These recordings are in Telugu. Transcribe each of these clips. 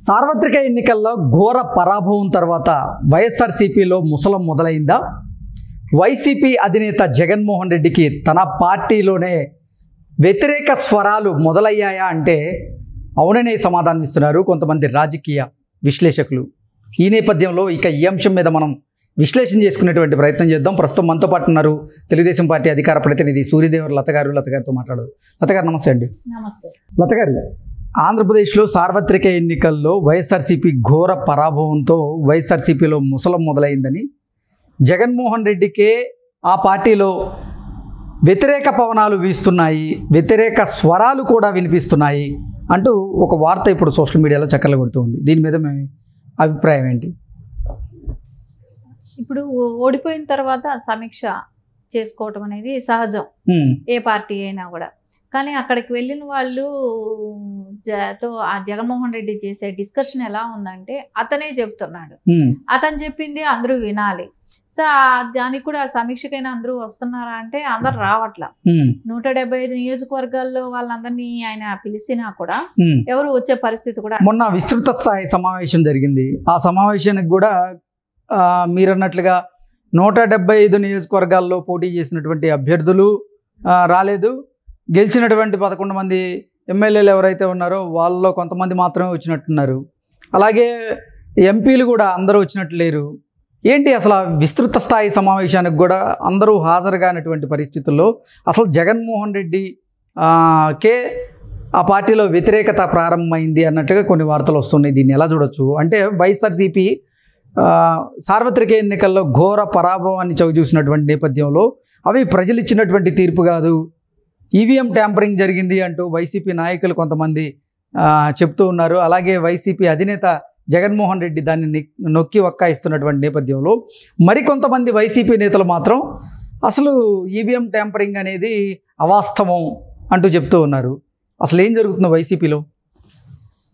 సార్వత్రిక ఎన్నికల్లో ఘోర పరాభవం తర్వాత వైఎస్ఆర్సీపీలో ముసలం మొదలైందా? వైసీపీ అధినేత జగన్మోహన్ రెడ్డికి తన పార్టీలోనే వ్యతిరేక స్వరాలు మొదలయ్యాయా అంటే అవుననే సమాధానం ఇస్తున్నారు కొంతమంది రాజకీయ విశ్లేషకులు. ఈ నేపథ్యంలో ఇక ఈ అంశం మీద మనం విశ్లేషణ చేసుకునేటువంటి ప్రయత్నం చేద్దాం. ప్రస్తుతం మనతో పాటు ఉన్నారు తెలుగుదేశం పార్టీ అధికార ప్రతినిధి సూర్యదేవర్ లత గారితో మాట్లాడదు. లత గారు నమస్తే అండి. నమస్తే. లత గారు, ఆంధ్రప్రదేశ్లో సార్వత్రిక ఎన్నికల్లో వైఎస్ఆర్సీపీ ఘోర పరాభవంతో వైఎస్ఆర్సీపీలో ముసలం మొదలైందని, జగన్మోహన్ రెడ్డికే ఆ పార్టీలో వ్యతిరేక పవనాలు వీస్తున్నాయి, వ్యతిరేక స్వరాలు కూడా వినిపిస్తున్నాయి అంటూ ఒక వార్త ఇప్పుడు సోషల్ మీడియాలో చక్కర్లు కొడుతుంది. దీని మీద మీ అభిప్రాయం ఏంటి? ఇప్పుడు ఓడిపోయిన తర్వాత సమీక్ష చేసుకోవటం అనేది సహజం ఏ పార్టీ అయినా కూడా. కానీ అక్కడికి వెళ్ళిన వాళ్ళు జగన్మోహన్ రెడ్డి చేసే డిస్కషన్ ఎలా ఉందంటే అతనే చెప్తున్నాడు, అతను చెప్పింది అందరూ వినాలి. సో దానికి కూడా సమీక్షకైనా అందరూ వస్తున్నారా అంటే అందరు రావట్లా. 175 నియోజకవర్గాల్లో వాళ్ళందరినీ ఆయన పిలిచినా కూడా ఎవరు వచ్చే పరిస్థితి కూడా. మొన్న విస్తృత స్థాయి సమావేశం జరిగింది. ఆ సమావేశానికి కూడా మీరన్నట్లుగా 175 నియోజకవర్గాల్లో పోటీ చేసినటువంటి అభ్యర్థులు రాలేదు. గెలిచినటువంటి 11 మంది ఎమ్మెల్యేలు ఎవరైతే ఉన్నారో వాళ్ళలో కొంతమంది మాత్రమే వచ్చినట్టున్నారు. అలాగే ఎంపీలు కూడా అందరూ వచ్చినట్లు లేరు. ఏంటి అసలు విస్తృత స్థాయి సమావేశానికి కూడా అందరూ హాజరు కానటువంటి పరిస్థితుల్లో అసలు జగన్మోహన్ రెడ్డి కే ఆ పార్టీలో వ్యతిరేకత ప్రారంభమైంది అన్నట్టుగా కొన్ని వార్తలు వస్తున్నాయి. దీన్ని ఎలా చూడొచ్చు అంటే వైఎస్ఆర్సీపీ సార్వత్రిక ఎన్నికల్లో ఘోర పరాభవాన్ని చవిచూసినటువంటి నేపథ్యంలో అవి ప్రజలు ఇచ్చినటువంటి తీర్పు కాదు, ఈవీఎం ట్యాంపరింగ్ జరిగింది అంటూ వైసీపీ నాయకులు కొంతమంది చెప్తూ ఉన్నారు. అలాగే వైసీపీ అధినేత జగన్మోహన్ రెడ్డి దాన్ని నొక్కి వక్కాయిస్తున్నటువంటి నేపథ్యంలో మరికొంతమంది వైసీపీ నేతలు మాత్రం అసలు ఈవీఎం ట్యాంపరింగ్ అనేది అవాస్తవం అంటూ చెప్తూ ఉన్నారు. అసలు ఏం జరుగుతుందో వైసీపీలో?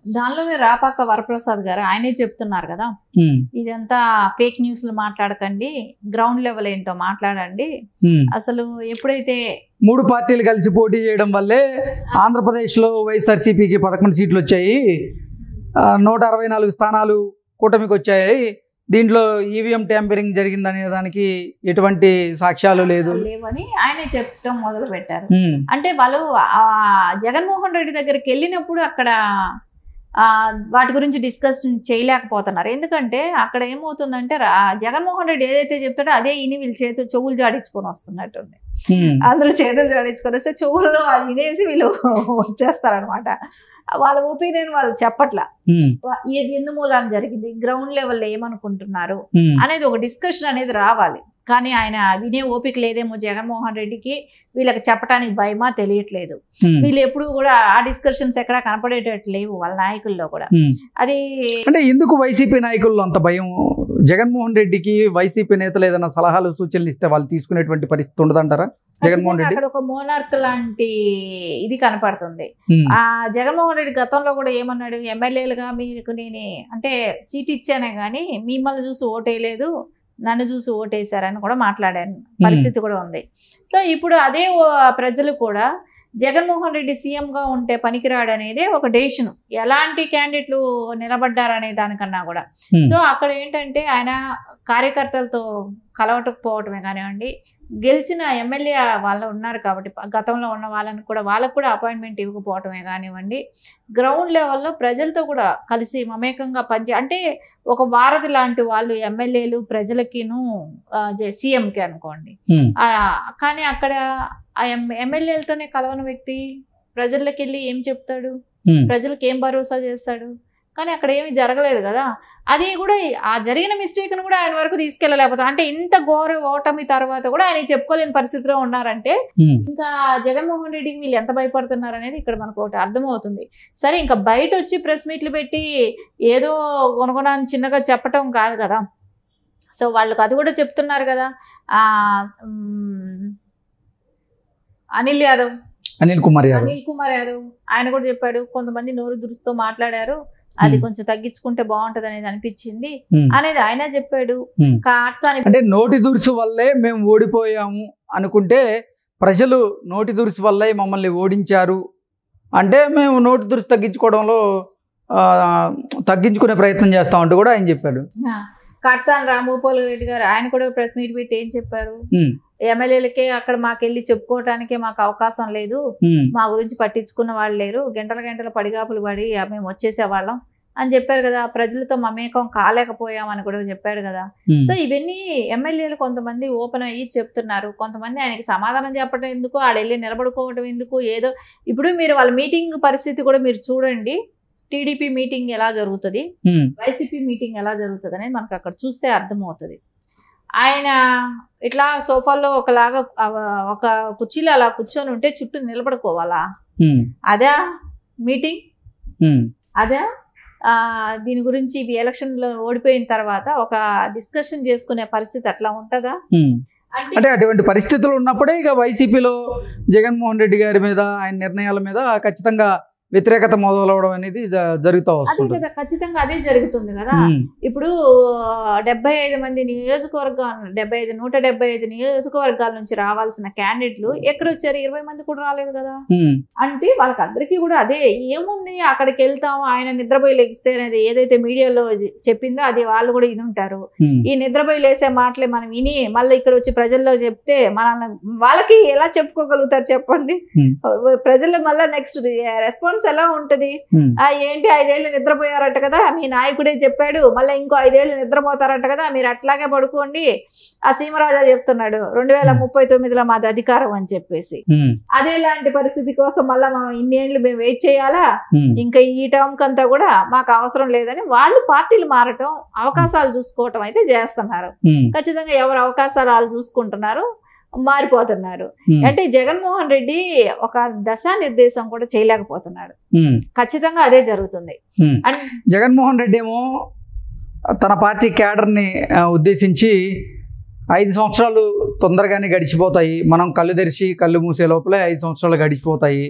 దానిలోనే రాపాక వరప్రసాద్ గారు ఆయనే చెప్తున్నారు కదా, ఇదంతా ఫేక్ న్యూస్లు మాట్లాడకండి, గ్రౌండ్ లెవెల్ ఏంటో మాట్లాడండి. అసలు ఎప్పుడైతే 3 పార్టీలు కలిసి పోటీ చేయడం వల్లే ఆంధ్రప్రదేశ్లో వైఎస్ఆర్సీపీకి 11 సీట్లు వచ్చాయి, 164 స్థానాలు కూటమికి వచ్చాయి, దీంట్లో ఈవీఎం ట్యాంపరింగ్ జరిగిందనే దానికి ఎటువంటి సాక్ష్యాలు లేవని ఆయనే చెప్పడం మొదలు పెట్టారు. అంటే వాళ్ళు జగన్మోహన్ రెడ్డి దగ్గరికి వెళ్ళినప్పుడు అక్కడ వాటి గురించి డిస్కషన్ చేయలేకపోతున్నారు. ఎందుకంటే అక్కడ ఏమవుతుందంటే జగన్మోహన్ రెడ్డి ఏదైతే చెప్తాడో అదే ఇని వీళ్ళు చెవులు జాడించుకొని వస్తున్నట్టుంది. అందరూ చేతులు జాడించుకొని వస్తే చెవుల్లో అది వినేసి వీళ్ళు వచ్చేస్తారనమాట. వాళ్ళ ఒపీనియన్ వాళ్ళు చెప్పట్లా, ఎందుమూలాన జరిగింది, గ్రౌండ్ లెవెల్లో ఏమనుకుంటున్నారు అనేది ఒక డిస్కషన్ అనేది రావాలి. కానీ ఆయన వినే ఓపిక లేదేమో జగన్మోహన్ రెడ్డికి, వీళ్ళకి చెప్పడానికి భయమా తెలియట్లేదు. వీళ్ళు ఎప్పుడు కూడా ఆ డిస్కషన్స్ ఎక్కడా కనపడేటట్టు లేవు వాళ్ళ నాయకుల్లో కూడా. అది అంటే ఎందుకు వైసీపీ నాయకుల్లో అంత భయం? జగన్మోహన్ రెడ్డికి వైసీపీ నేతలు ఏదైనా సలహాలు సూచనలు ఇస్తే వాళ్ళు తీసుకునేటువంటి పరిస్థితి ఉండదంటారా? జగన్మోహన్ రెడ్డి అక్కడ ఒక మోనార్క్ లాంటి ఇది కనపడుతుంది. ఆ జగన్మోహన్ రెడ్డి గతంలో కూడా ఏమన్నాడు, ఎమ్మెల్యేలుగా మీకు నేను అంటే సీట్ ఇచ్చానే కానీ మిమ్మల్ని చూసి ఓటేయలేదు, నన్ను చూసి ఓటేశారని కూడా మాట్లాడాను పరిస్థితి కూడా ఉంది. సో ఇప్పుడు అదే ప్రజలు కూడా జగన్మోహన్ రెడ్డి సీఎంగా ఉంటే పనికిరాడు అనేది ఒక డెసిషన్, ఎలాంటి క్యాండిడేట్లు నిలబడ్డారనే దానికన్నా కూడా. సో అక్కడ ఏంటంటే ఆయన కార్యకర్తలతో కలవటకపోవటమే కానివ్వండి, గెలిచిన ఎమ్మెల్యే వాళ్ళు ఉన్నారు కాబట్టి గతంలో ఉన్న వాళ్ళని కూడా వాళ్ళకు కూడా అపాయింట్మెంట్ ఇవ్వకపోవటమే కానివ్వండి, గ్రౌండ్ లెవెల్లో ప్రజలతో కూడా కలిసి మమేకంగా అంటే ఒక వారధి లాంటి వాళ్ళు ఎమ్మెల్యేలు ప్రజలకిను సీఎంకి అనుకోండి. కానీ అక్కడ ఆ ఎమ్మెల్యేలతోనే కలవని వ్యక్తి ప్రజల్లోకి వెళ్ళి ఏం చెప్తాడు, ప్రజలకు ఏం భరోసా చేస్తాడు? కానీ అక్కడ ఏమి జరగలేదు కదా. అది కూడా ఆ జరిగిన మిస్టేక్ను కూడా ఆయన వరకు తీసుకెళ్ళలేకపోతాం. అంటే ఇంత ఘోర ఓటమి తర్వాత కూడా ఆయన చెప్పుకోలేని పరిస్థితిలో ఉన్నారంటే ఇంకా జగన్మోహన్ రెడ్డికి వీళ్ళు ఎంత భయపడుతున్నారు అనేది ఇక్కడ మనకు ఒకటి అర్థమవుతుంది. సరే, ఇంకా బయట వచ్చి ప్రెస్ మీట్లు పెట్టి ఏదో కొనుగొనాన్ని చిన్నగా చెప్పటం కాదు కదా. సో వాళ్ళకి అది కూడా చెప్తున్నారు కదా. అనిల్ కుమార్ యాదవ్ ఆయన కూడా చెప్పాడు, కొంతమంది నోరు దురుస్తూ మాట్లాడారు, అది కొంచెం తగ్గించుకుంటే బాగుంటది అనేది అనిపించింది అనేది ఆయన చెప్పాడు. అంటే నోటి దురుసు వల్లే మేము ఓడిపోయాము అనుకుంటే ప్రజలు నోటి దురుసు వల్లే మమ్మల్ని ఓడించారు అంటే మేము నోటి దురుసు తగ్గించుకోవడంలో తగ్గించుకునే ప్రయత్నం చేస్తామంటూ కూడా ఆయన చెప్పాడు. కాట్సాని రాంభూపాల్ రెడ్డి గారు ఆయన కూడా ప్రెస్ మీట్ పెట్టి ఏం చెప్పారు, ఎమ్మెల్యేలకే అక్కడ మాకెళ్ళి చెప్పుకోవటానికే మాకు అవకాశం లేదు, మా గురించి పట్టించుకున్న వాళ్ళు లేరు, గంటల పడిగాపులు పడి మేము వచ్చేసేవాళ్ళం అని చెప్పారు కదా, ప్రజలతో మమేకం కాలేకపోయామని కూడా చెప్పాడు కదా. సో ఇవన్నీ ఎమ్మెల్యేలు కొంతమంది ఓపెన్ అయ్యి చెప్తున్నారు, కొంతమంది ఆయనకి సమాధానం చెప్పడం ఎందుకు, ఆడెళ్ళి నిలబడుకోవడం ఎందుకు, ఏదో ఇప్పుడు మీరు వాళ్ళ మీటింగ్ పరిస్థితి కూడా మీరు చూడండి, టీడీపీ మీటింగ్ ఎలా జరుగుతుంది, వైసీపీ మీటింగ్ ఎలా జరుగుతుంది అనేది మనకు అక్కడ చూస్తే అర్థమవుతుంది. ఆయన ఇట్లా సోఫాల్లో ఒకలాగా ఒక కుర్చీలో అలా కూర్చొని ఉంటే చుట్టూ నిలబడుకోవాలా, అదే మీటింగ్, అదే దీని గురించి ఎలక్షన్లో ఓడిపోయిన తర్వాత ఒక డిస్కషన్ చేసుకునే పరిస్థితి అట్లా ఉంటుందా? అంటే అటువంటి పరిస్థితులు ఉన్నప్పుడే ఇక వైసీపీలో జగన్మోహన్ రెడ్డి గారి మీద ఆయన నిర్ణయాల మీద ఖచ్చితంగా వ్యతిరేకత మొదలవడం అనేది జరుగుతూ వస్తుంది కదా. ఖచ్చితంగా అదే జరుగుతుంది కదా. ఇప్పుడు 75 మంది నియోజకవర్గాలు 175 నియోజకవర్గాల నుంచి రావాల్సిన క్యాండిడేట్లు ఎక్కడొచ్చారు? 20 మంది కూడా రాలేదు కదా. అంటే వాళ్ళకందరికీ కూడా అదే ఏముంది, అక్కడికి వెళ్తాం, ఆయన నిద్రపోయి లెగిస్తే అనేది ఏదైతే మీడియాలో చెప్పిందో అది వాళ్ళు కూడా వినుంటారు. ఈ నిద్రపోయి లేసే మాటలే మనం విని మళ్ళీ ఇక్కడ వచ్చి ప్రజల్లో చెప్తే మనల్ని వాళ్ళకి ఎలా చెప్పుకోగలుగుతారు చెప్పండి? ప్రజలు మళ్ళీ నెక్స్ట్ రెస్పాన్స్ ఎలా ఉంటది? ఏంటి 5 ఏళ్ళు నిద్రపోయారట కదా, మీ నాయకుడే చెప్పాడు, మళ్ళీ ఇంకో 5 ఏళ్ళు నిద్రపోతారట కదా, మీరు అట్లాగే పడుకోండి. ఆ సీమరాజా చెప్తున్నాడు 2039లో మాది అధికారం అని చెప్పేసి. అదేలాంటి పరిస్థితి కోసం మళ్ళీ మనం ఇన్నేళ్ళు మేము వెయిట్ చేయాలా, ఇంకా ఈ టర్మ్ కంతా కూడా మాకు అవసరం లేదని వాళ్ళు పార్టీలు మారటం, అవకాశాలు చూసుకోవటం అయితే చేస్తున్నారు. ఖచ్చితంగా ఎవరు అవకాశాలు వాళ్ళు చూసుకుంటున్నారు, మారిపోతున్నారు. అంటే జగన్మోహన్ రెడ్డి ఒక దశానిర్దేశం కూడా చేయలేకపోతున్నాడు. ఖచ్చితంగా అదే జరుగుతుంది. జగన్మోహన్ రెడ్డి ఏమో తన పార్టీ క్యాడర్ని ఉద్దేశించి 5 సంవత్సరాలు తొందరగానే గడిచిపోతాయి, మనం కళ్ళు తెరిచి కళ్ళు మూసే లోపలే 5 సంవత్సరాలు గడిచిపోతాయి,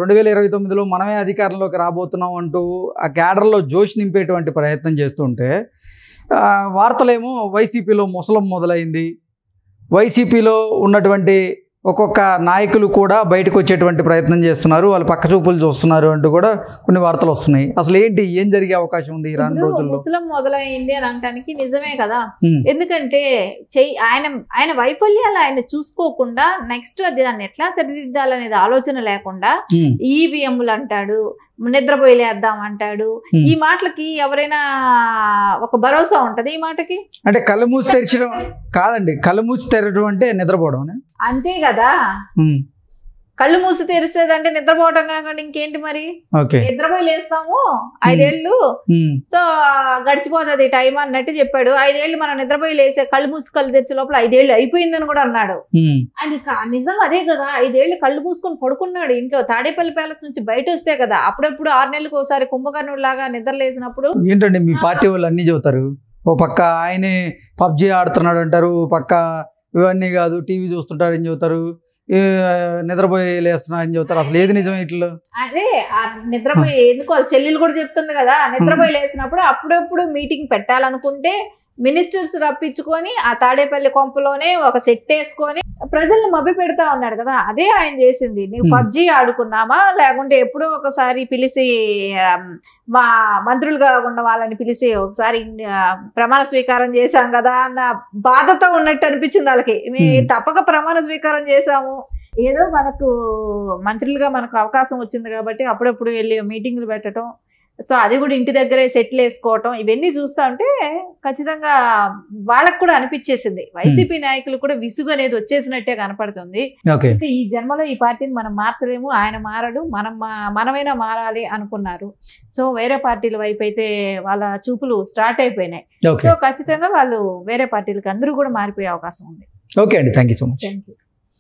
2029లో మనమే అధికారంలోకి రాబోతున్నాం అంటూ ఆ క్యాడర్లో జోష్ నింపేటువంటి ప్రయత్నం చేస్తుంటే, వార్తలేమో వైసీపీలో ముసలం మొదలైంది, వైసీపీలో ఉన్నటువంటి ఒక్కొక్క నాయకులు కూడా బయటకు వచ్చేటువంటి ప్రయత్నం చేస్తున్నారు, వాళ్ళు పక్క చూపులు చూస్తున్నారు అంటూ కూడా కొన్ని వార్తలు వస్తున్నాయి. అసలు ఏంటి, ఏం జరిగే అవకాశం ఉంది రాను రోజుల్లో? ముసలం మొదలైంది అని అనడానికి నిజమే కదా. ఎందుకంటే ఆయన వైఫల్యాలు ఆయన చూసుకోకుండా నెక్స్ట్ అది దాన్ని ఎట్లా సరిదిద్దాలనేది ఆలోచన లేకుండా ఈవీఎంలు అంటాడు, నిద్రపోయి లేద్దాం అంటాడు. ఈ మాటలకి ఎవరైనా ఒక భరోసా ఉంటది ఈ మాటకి? అంటే కళ్ళు మూసి తెరచడం కాదండి, కళ్ళు మూసి తెరచడం అంటే నిద్రపోవడం అంతే కదా. కళ్ళు మూసి తెరిస్తేదంటే నిద్రపోవటం కాకుండా ఇంకేంటి మరి? నిద్రపోయి లేస్తాము 5 ఏళ్ళు, సో గడిచిపోతుంది టైం అన్నట్టు చెప్పాడు. 5 ఏళ్ళు మనం నిద్రపోయి లేసే కళ్ళు మూసి కళ్ళు తెరిచే లోపల 5 ఏళ్ళు అయిపోయిందని కూడా అన్నాడు. ఆయన నిజం అదే కదా, 5 ఏళ్ళు కళ్ళు మూసుకొని పడుకున్నాడు ఇంట్లో. తాడేపల్లి ప్యాలెస్ నుంచి బయట వస్తే కదా, అప్పుడప్పుడు 6 నెలలకు ఒకసారి కుంభకర్ణుడు లాగా నిద్ర లేసినప్పుడు. ఏంటండి మీ పార్టీ వాళ్ళు అన్ని చెబుతారు, ఓ పక్క ఆయనే పబ్జీ ఆడుతున్నాడు అంటారు, పక్క ఇవన్నీ కాదు టీవీ చూస్తుంటారని చెబుతారు, నిద్రపోయి లేస్తున్నా అని చెబుతారు. అసలు ఏది నిజం ఇట్లా? అదే నిద్రపోయి ఎందుకు వాళ్ళ చెల్లెలు కూడా చెప్తుంది కదా, నిద్రపోయి లేసినప్పుడు అప్పుడప్పుడు మీటింగ్ పెట్టాలనుకుంటే మినిస్టర్స్ రప్పించుకొని ఆ తాడేపల్లి కొంపలోనే ఒక సెట్ వేసుకొని ప్రజల్ని మభ్య పెడతా ఉన్నాడు కదా. అదే ఆయన చేసింది. నువ్వు పబ్జీ ఆడుకున్నామా, లేకుంటే ఎప్పుడో ఒకసారి పిలిచి మా మంత్రులుగా ఉన్న వాళ్ళని పిలిచి ఒకసారి ప్రమాణ స్వీకారం చేశాం కదా అన్న బాధతో ఉన్నట్టు అనిపించింది వాళ్ళకి. మేము తప్పక ప్రమాణ స్వీకారం చేశాము, ఏదో మనకు మంత్రులుగా మనకు అవకాశం వచ్చింది కాబట్టి అప్పుడప్పుడు వెళ్ళి మీటింగ్లు పెట్టడం, సో అది కూడా ఇంటి దగ్గరే సెటిల్ వేసుకోవటం, ఇవన్నీ చూస్తా ఉంటే ఖచ్చితంగా వాళ్ళకు కూడా అనిపించేసింది. వైసీపీ నాయకులు కూడా విసుగు అనేది వచ్చేసినట్టే కనపడుతుంది. ఈ జన్మలో ఈ పార్టీని మనం మార్చలేము, ఆయన మారడు, మనమైనా మారాలి అనుకున్నారు. సో వేరే పార్టీల వైపు అయితే వాళ్ళ చూపులు స్టార్ట్ అయిపోయినాయి. సో ఖచ్చితంగా వాళ్ళు వేరే పార్టీలకు అందరూ కూడా మారిపోయే అవకాశం ఉంది. ఓకే అండి, thank you so much. Thank you.